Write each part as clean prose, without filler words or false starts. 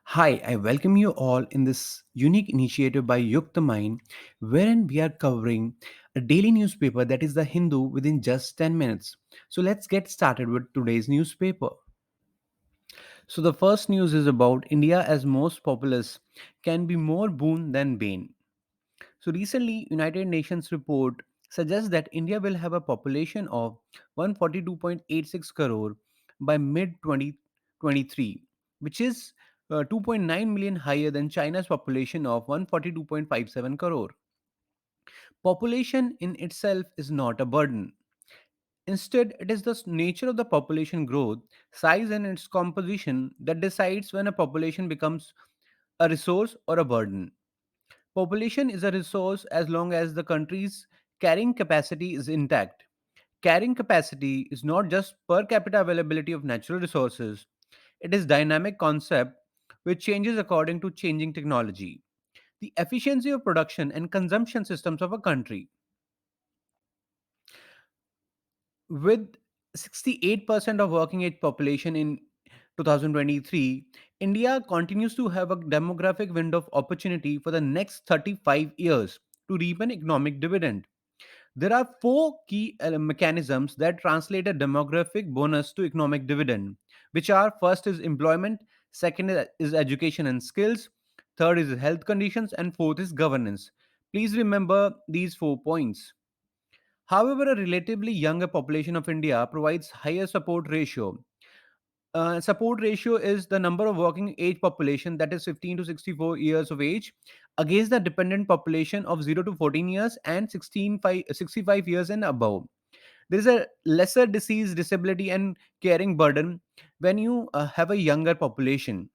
Hi, I welcome you all in this unique initiative by YuktMind, wherein we are covering a daily newspaper that is the Hindu within just 10 minutes. So let's get started with today's newspaper. So the first news is about India as most populous can be more boon than bane. So recently, United Nations report suggests that India will have a population of 142.86 crore by mid 2023, which is 2.9 million higher than China's population of 142.57 crore. Population in itself is not a burden. Instead, it is the nature of the population growth, size, and its composition that decides when a population becomes a resource or a burden. Population is a resource as long as the country's carrying capacity is intact. Carrying capacity is not just per capita availability of natural resources, it is dynamic concept which changes according to changing technology. The efficiency of production and consumption systems of a country. With 68% of working age population in 2023, India continues to have a demographic window of opportunity for the next 35 years to reap an economic dividend. There are four key mechanisms that translate a demographic bonus to economic dividend, which are: first is employment, second is education and skills, third is health conditions, and fourth is governance. Please remember these 4 points. However, a relatively younger population of India provides higher support ratio. Support ratio is the number of working age population, that is 15 to 64 years of age, against the dependent population of 0 to 14 years and 65 years and above. There is a lesser disease, disability, and caring burden when you have a younger population.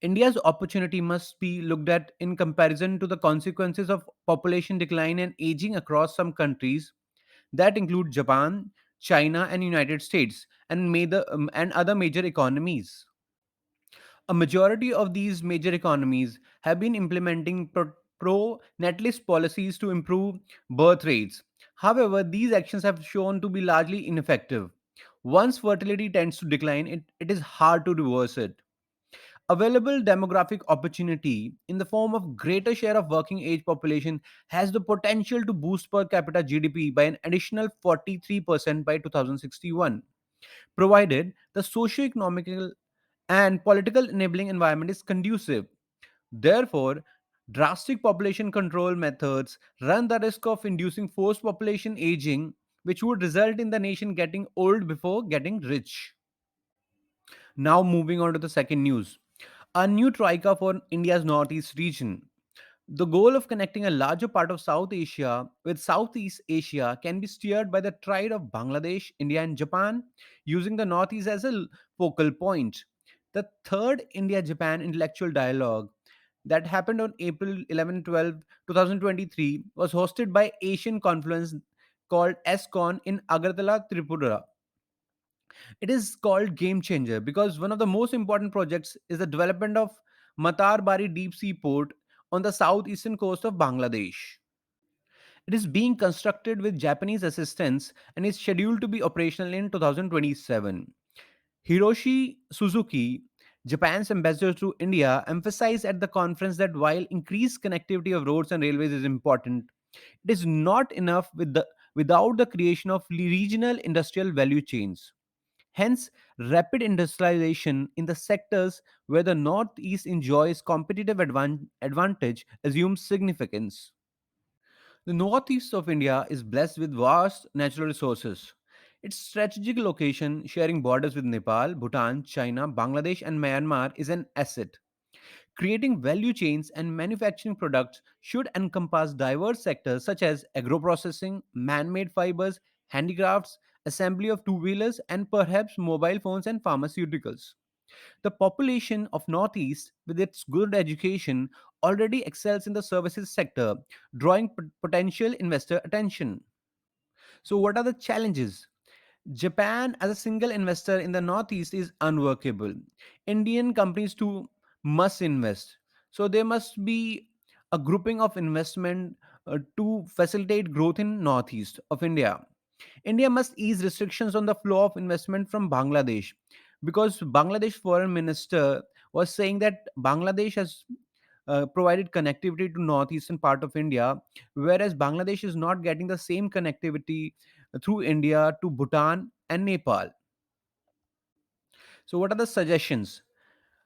India's opportunity must be looked at in comparison to the consequences of population decline and aging across some countries that include Japan, China, and United States, and other major economies. A majority of these major economies have been implementing pro-natalist policies to improve birth rates. However, these actions have shown to be largely ineffective. Once fertility tends to decline, it is hard to reverse it. Available demographic opportunity in the form of greater share of working age population has the potential to boost per capita GDP by an additional 43% by 2061, provided the socio-economical and political enabling environment is conducive. Therefore, drastic population control methods run the risk of inducing forced population aging, which would result in the nation getting old before getting rich. Now, moving on to the second news. A new Trika for India's Northeast region. The goal of connecting a larger part of South Asia with Southeast Asia can be steered by the trade of Bangladesh, India, and Japan, using the Northeast as a focal point. The third India Japan intellectual dialogue that happened on April 11 2023, was hosted by Asian Confluence called SCON in Agartala, Tripura. It is called Game Changer because one of the most important projects is the development of Matar Bari deep sea port on the southeastern coast of Bangladesh. It is being constructed with Japanese assistance and is scheduled to be operational in 2027. Hiroshi Suzuki, Japan's ambassador to India, emphasized at the conference that while increased connectivity of roads and railways is important, it is not enough without the creation of regional industrial value chains. Hence, rapid industrialization in the sectors where the Northeast enjoys competitive advantage assumes significance. The northeast of India is blessed with vast natural resources. Its strategic location, sharing borders with Nepal, Bhutan, China, Bangladesh, and Myanmar, is an asset. Creating value chains and manufacturing products should encompass diverse sectors such as agro-processing, man-made fibers, handicrafts, assembly of two-wheelers, and perhaps mobile phones and pharmaceuticals. The population of Northeast, with its good education, already excels in the services sector, drawing potential investor attention. So, what are the challenges? Japan as a single investor in the Northeast is unworkable. Indian companies too must invest. So there must be a grouping of investment to facilitate growth in Northeast of India. India must ease restrictions on the flow of investment from Bangladesh because Bangladesh foreign minister was saying that Bangladesh has provided connectivity to northeastern part of India, whereas Bangladesh is not getting the same connectivity through India to Bhutan and Nepal. So, what are the suggestions?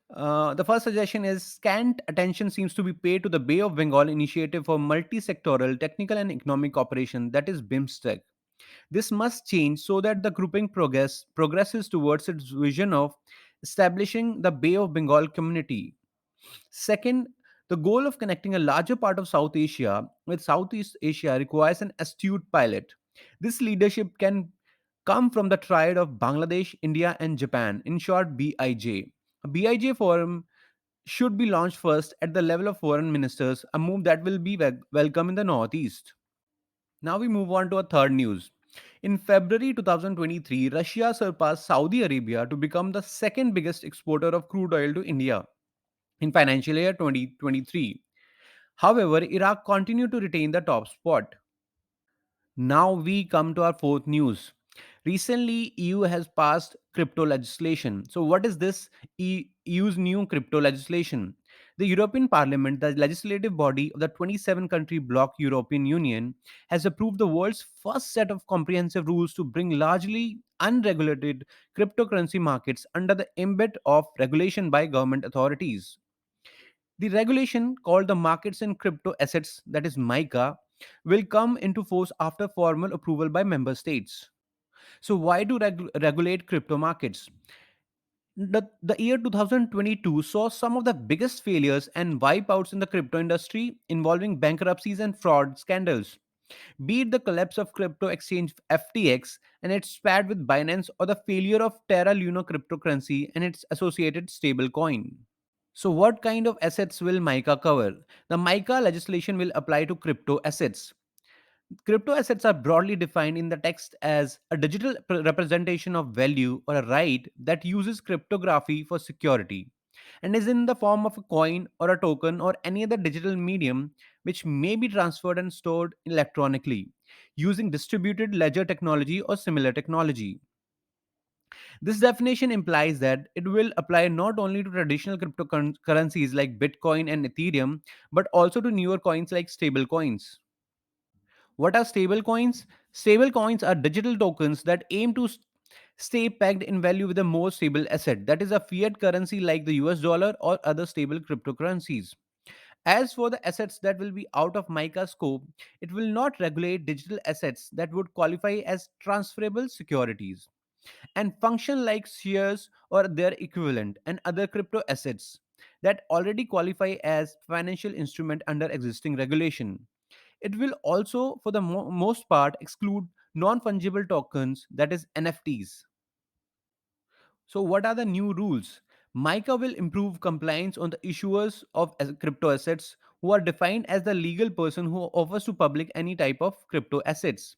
The first suggestion is scant attention seems to be paid to the Bay of Bengal initiative for multi-sectoral technical and economic cooperation, that is BIMSTEC. This must change so that the grouping progresses towards its vision of establishing the Bay of Bengal community. Second, the goal of connecting a larger part of South Asia with Southeast Asia requires an astute pilot. This leadership can come from the triad of Bangladesh, India, and Japan, in short, BIJ. A BIJ forum should be launched first at the level of foreign ministers, a move that will be welcome in the Northeast. Now we move on to a third news. In February 2023, Russia surpassed Saudi Arabia to become the second biggest exporter of crude oil to India in financial year 2023. However, Iraq continued to retain the top spot. Now we come to our fourth news. Recently, EU has passed crypto legislation. So, what is this EU's new crypto legislation? The European Parliament, the legislative body of the 27-country bloc European Union, has approved the world's first set of comprehensive rules to bring largely unregulated cryptocurrency markets under the ambit of regulation by government authorities. The regulation, called the Markets in Crypto Assets, that is MICA, will come into force after formal approval by member states. So, why do regulate crypto markets? The year 2022 saw some of the biggest failures and wipeouts in the crypto industry involving bankruptcies and fraud scandals. Be it the collapse of crypto exchange FTX and its spat with Binance, or the failure of Terra Luna cryptocurrency and its associated stablecoin. So, what kind of assets will MICA cover? The MICA legislation will apply to crypto assets. Crypto assets are broadly defined in the text as a digital representation of value or a right that uses cryptography for security and is in the form of a coin or a token or any other digital medium which may be transferred and stored electronically using distributed ledger technology or similar technology. This definition implies that it will apply not only to traditional cryptocurrencies like Bitcoin and Ethereum, but also to newer coins like stablecoins. What are stablecoins? Stablecoins are digital tokens that aim to stay pegged in value with a more stable asset, that is, a fiat currency like the US dollar or other stable cryptocurrencies. As for the assets that will be out of MICA scope, it will not regulate digital assets that would qualify as transferable securities and function like shares or their equivalent and other crypto assets that already qualify as financial instrument under existing regulation. It will also, for the most part, exclude non fungible tokens, that is, NFTs. So, what are the new rules? MICA will improve compliance on the issuers of crypto assets who are defined as the legal person who offers to public any type of crypto assets.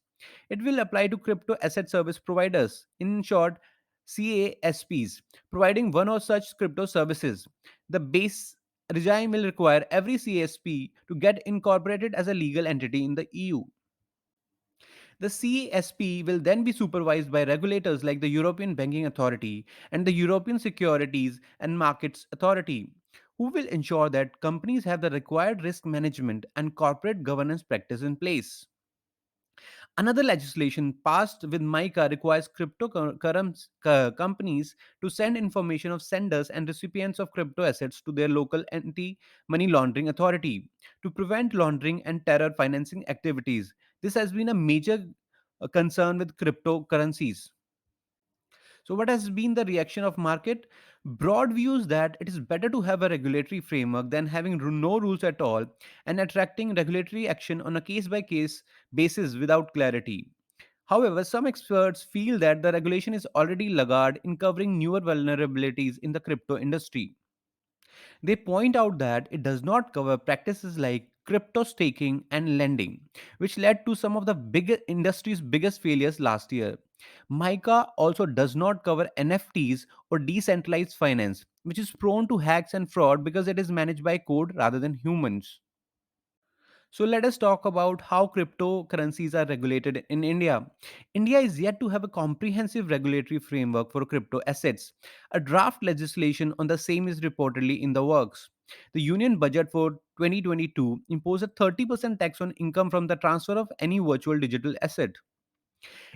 It will apply to crypto asset service providers, in short, CASPs, providing one or such crypto services. The base regime will require every CASP to get incorporated as a legal entity in the EU. The CASP will then be supervised by regulators like the European Banking Authority and the European Securities and Markets Authority, who will ensure that companies have the required risk management and corporate governance practice in place. Another legislation passed with MICA requires companies to send information of senders and recipients of crypto assets to their local anti money laundering authority to prevent laundering and terror financing activities. This has been a major concern with cryptocurrencies. So, what has been the reaction of market? Broad views that it is better to have a regulatory framework than having no rules at all and attracting regulatory action on a case by case basis without clarity. However, some experts feel that the regulation is already laggard in covering newer vulnerabilities in the crypto industry. They point out that it does not cover practices like crypto staking and lending, which led to some of the industry's biggest failures last year. MICA also does not cover NFTs or decentralized finance, which is prone to hacks and fraud because it is managed by code rather than humans. So let us talk about how cryptocurrencies are regulated in India. India is yet to have a comprehensive regulatory framework for crypto assets. A draft legislation on the same is reportedly in the works. The union budget for 2022 imposed a 30% tax on income from the transfer of any virtual digital asset.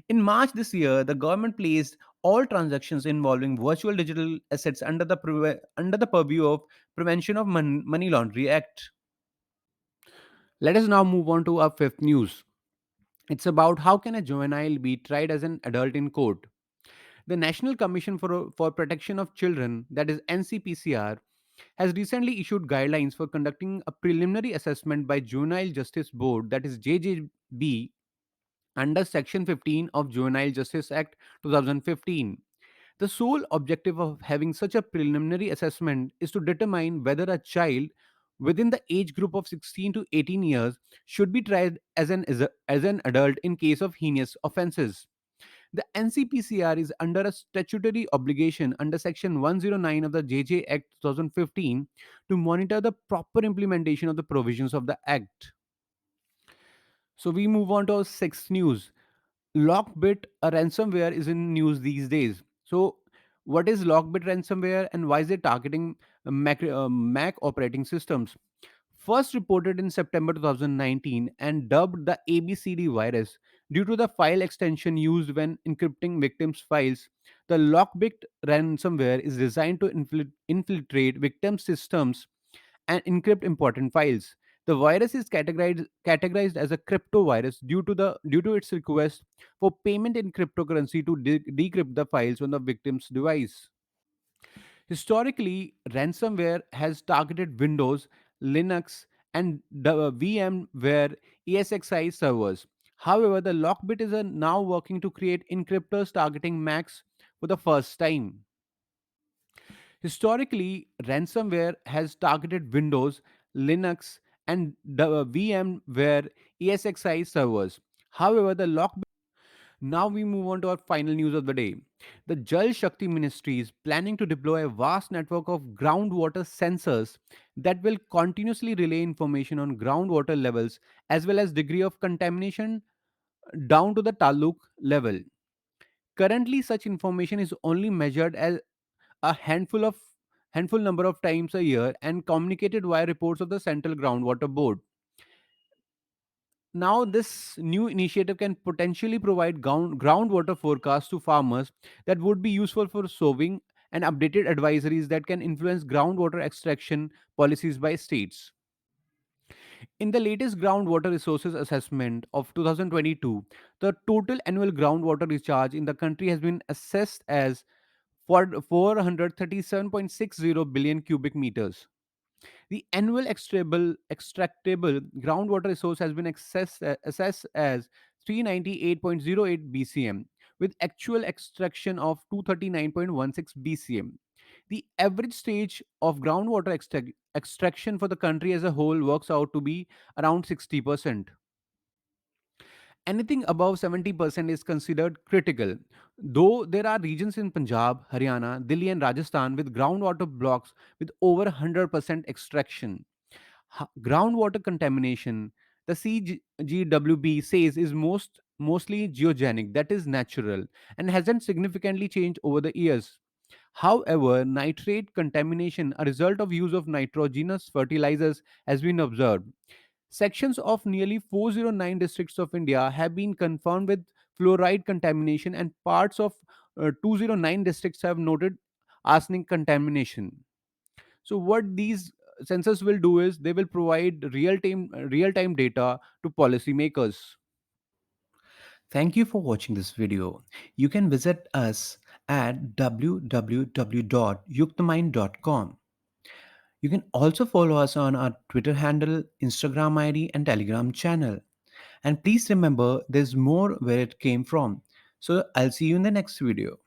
In March this year, the government placed all transactions involving virtual digital assets under the purview of Prevention of Money Laundering Act. Let us now move on to our fifth news. It's about how can a juvenile be tried as an adult in court. The National Commission for Protection of Children, that is NCPCR, has recently issued guidelines for conducting a preliminary assessment by Juvenile Justice Board, that is JJB, under Section 15 of Juvenile Justice Act 2015. The sole objective of having such a preliminary assessment is to determine whether a child within the age group of 16 to 18 years should be tried as an adult in case of heinous offenses. The NCPCR is under a statutory obligation under Section 109 of the JJ Act 2015 to monitor the proper implementation of the provisions of the Act. So we move on to our sixth news. Lockbit, a ransomware, is in news these days. So, what is Lockbit ransomware and why is it targeting Mac operating systems? First reported in September 2019 and dubbed the ABCD virus due to the file extension used when encrypting victims' files, the Lockbit ransomware is designed to infiltrate victim systems and encrypt important files. The virus is categorized as a crypto virus due to its request for payment in cryptocurrency to decrypt the files on the victim's device. Historically, ransomware has targeted Windows, Linux, and the VMware ESXi servers. However, the Lockbit is now working to create encryptors targeting Macs for the first time. Historically, ransomware has targeted Windows, Linux, and the VMware ESXi servers. However, the lock. Now we move on to our final news of the day. The Jal Shakti Ministry is planning to deploy a vast network of groundwater sensors that will continuously relay information on groundwater levels as well as degree of contamination down to the taluk level. Currently, such information is only measured as a handful number of times a year and communicated via reports of the Central Groundwater Board. Now, this new initiative can potentially provide groundwater forecasts to farmers that would be useful for sowing and updated advisories that can influence groundwater extraction policies by states. In the latest groundwater resources assessment of 2022, the total annual groundwater recharge in the country has been assessed as for 437.60 billion cubic meters. The annual extractable groundwater resource has been assessed as 398.08 BCM, with actual extraction of 239.16 BCM. The average stage of groundwater extraction for the country as a whole works out to be around 60%. Anything above 70% is considered critical. Though there are regions in Punjab, Haryana, Delhi, and Rajasthan with groundwater blocks with over 100% extraction. Groundwater contamination, the CGWB says, is mostly geogenic, that is natural, and hasn't significantly changed over the years. However, nitrate contamination, a result of use of nitrogenous fertilizers, has been observed. Sections of nearly 409 districts of India have been confirmed with fluoride contamination, and parts of 209 districts have noted arsenic contamination. So, what these sensors will do is they will provide real time data to policymakers. Thank you for watching this video. You can visit us at www.yuktmind.com. You can also follow us on our Twitter handle, Instagram ID, and Telegram channel. And please remember, there's more where it came from. So I'll see you in the next video.